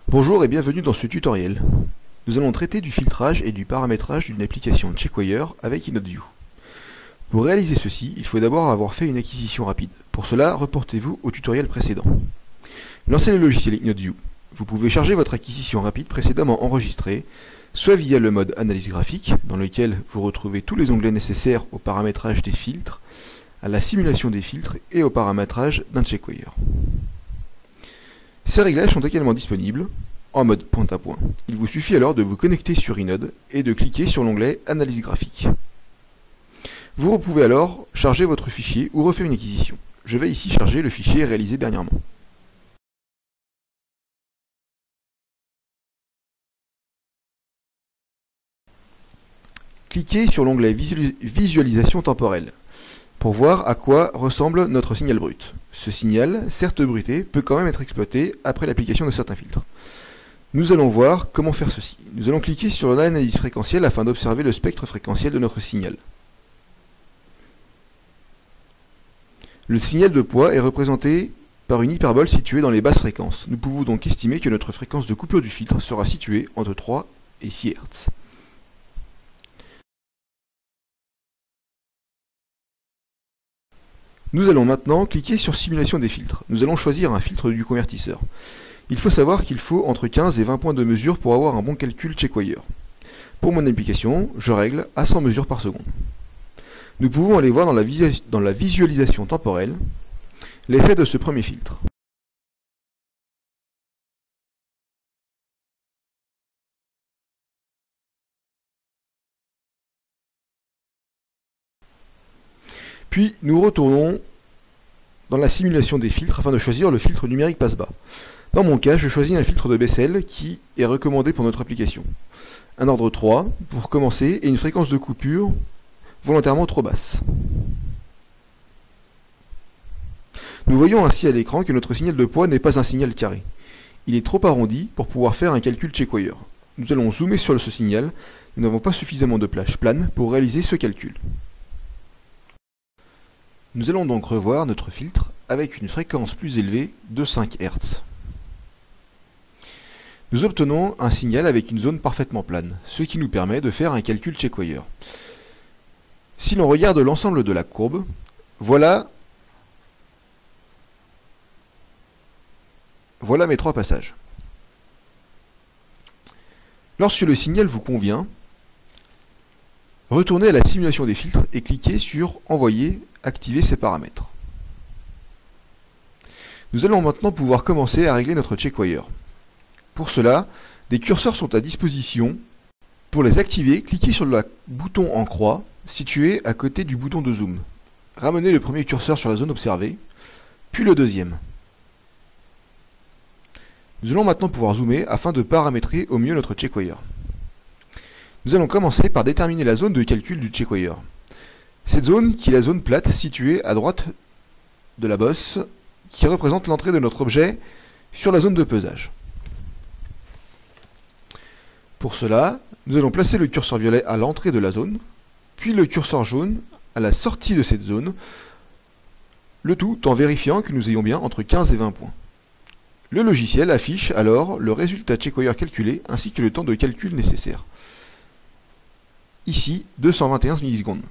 Bonjour et bienvenue dans ce tutoriel. Nous allons traiter du filtrage et du paramétrage d'une application Checkwire avec InnodeView. Pour réaliser ceci, il faut d'abord avoir fait une acquisition rapide. Pour cela, reportez-vous au tutoriel précédent. Lancez le logiciel InnodeView. Vous pouvez charger votre acquisition rapide précédemment enregistrée, soit via le mode analyse graphique, dans lequel vous retrouvez tous les onglets nécessaires au paramétrage des filtres, à la simulation des filtres et au paramétrage d'un Checkwire. Ces réglages sont également disponibles en mode point à point. Il vous suffit alors de vous connecter sur Inode et de cliquer sur l'onglet Analyse graphique. Vous pouvez alors charger votre fichier ou refaire une acquisition. Je vais ici charger le fichier réalisé dernièrement. Cliquez sur l'onglet Visualisation temporelle pour voir à quoi ressemble notre signal brut. Ce signal, certes bruité, peut quand même être exploité après l'application de certains filtres. Nous allons voir comment faire ceci. Nous allons cliquer sur l'analyse fréquentielle afin d'observer le spectre fréquentiel de notre signal. Le signal de poids est représenté par une hyperbole située dans les basses fréquences. Nous pouvons donc estimer que notre fréquence de coupure du filtre sera située entre 3 et 6 Hz. Nous allons maintenant cliquer sur Simulation des filtres. Nous allons choisir un filtre du convertisseur. Il faut savoir qu'il faut entre 15 et 20 points de mesure pour avoir un bon calcul Checkwire. Pour mon application, je règle à 100 mesures par seconde. Nous pouvons aller voir dans la visualisation temporelle l'effet de ce premier filtre. Puis nous retournons dans la simulation des filtres afin de choisir le filtre numérique passe-bas. Dans mon cas, je choisis un filtre de Bessel qui est recommandé pour notre application. Un ordre 3 pour commencer et une fréquence de coupure volontairement trop basse. Nous voyons ainsi à l'écran que notre signal de poids n'est pas un signal carré. Il est trop arrondi pour pouvoir faire un calcul Checkwire. Nous allons zoomer sur ce signal. Nous n'avons pas suffisamment de plage plane pour réaliser ce calcul. Nous allons donc revoir notre filtre avec une fréquence plus élevée de 5 Hz. Nous obtenons un signal avec une zone parfaitement plane, ce qui nous permet de faire un calcul Checkwire. Si l'on regarde l'ensemble de la courbe, voilà mes 3 passages. Lorsque le signal vous convient, retournez à la simulation des filtres et cliquez sur Envoyer, activer ces paramètres. Nous allons maintenant pouvoir commencer à régler notre Checkwire. Pour cela, des curseurs sont à disposition. Pour les activer, cliquez sur le bouton en croix situé à côté du bouton de zoom. Ramenez le premier curseur sur la zone observée, puis le deuxième. Nous allons maintenant pouvoir zoomer afin de paramétrer au mieux notre Checkwire. Nous allons commencer par déterminer la zone de calcul du Checkwire. Cette zone qui est la zone plate située à droite de la bosse qui représente l'entrée de notre objet sur la zone de pesage. Pour cela, nous allons placer le curseur violet à l'entrée de la zone, puis le curseur jaune à la sortie de cette zone, le tout en vérifiant que nous ayons bien entre 15 et 20 points. Le logiciel affiche alors le résultat Checkwire calculé ainsi que le temps de calcul nécessaire. Ici, 221 millisecondes.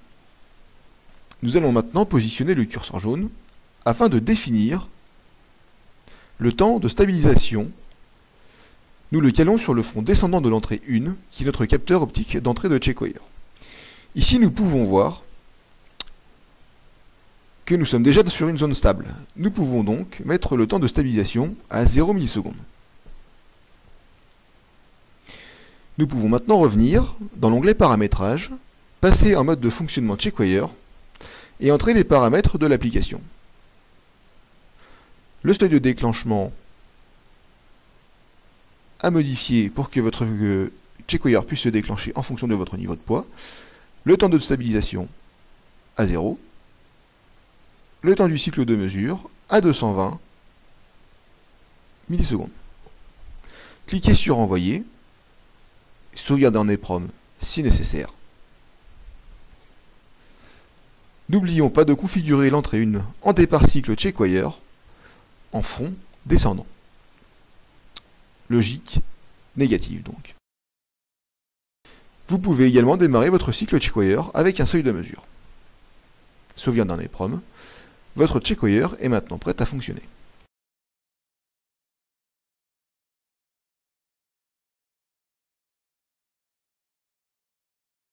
Nous allons maintenant positionner le curseur jaune afin de définir le temps de stabilisation. Nous le calons sur le front descendant de l'entrée 1, qui est notre capteur optique d'entrée de Checkwire. Ici, nous pouvons voir que nous sommes déjà sur une zone stable. Nous pouvons donc mettre le temps de stabilisation à 0 millisecondes. Nous pouvons maintenant revenir dans l'onglet Paramétrage, passer en mode de fonctionnement Checkwire et entrer les paramètres de l'application. Le seuil de déclenchement à modifier pour que votre Checkwire puisse se déclencher en fonction de votre niveau de poids, le temps de stabilisation à 0, le temps du cycle de mesure à 220 millisecondes. Cliquez sur Envoyer, sauvegardez en EEPROM si nécessaire. N'oublions pas de configurer l'entrée 1 en départ cycle Checkwire en front descendant. logique négative donc. Vous pouvez également démarrer votre cycle checkwire avec un seuil de mesure. Sauvegarde en EEPROM. Votre checkwire est maintenant prêt à fonctionner.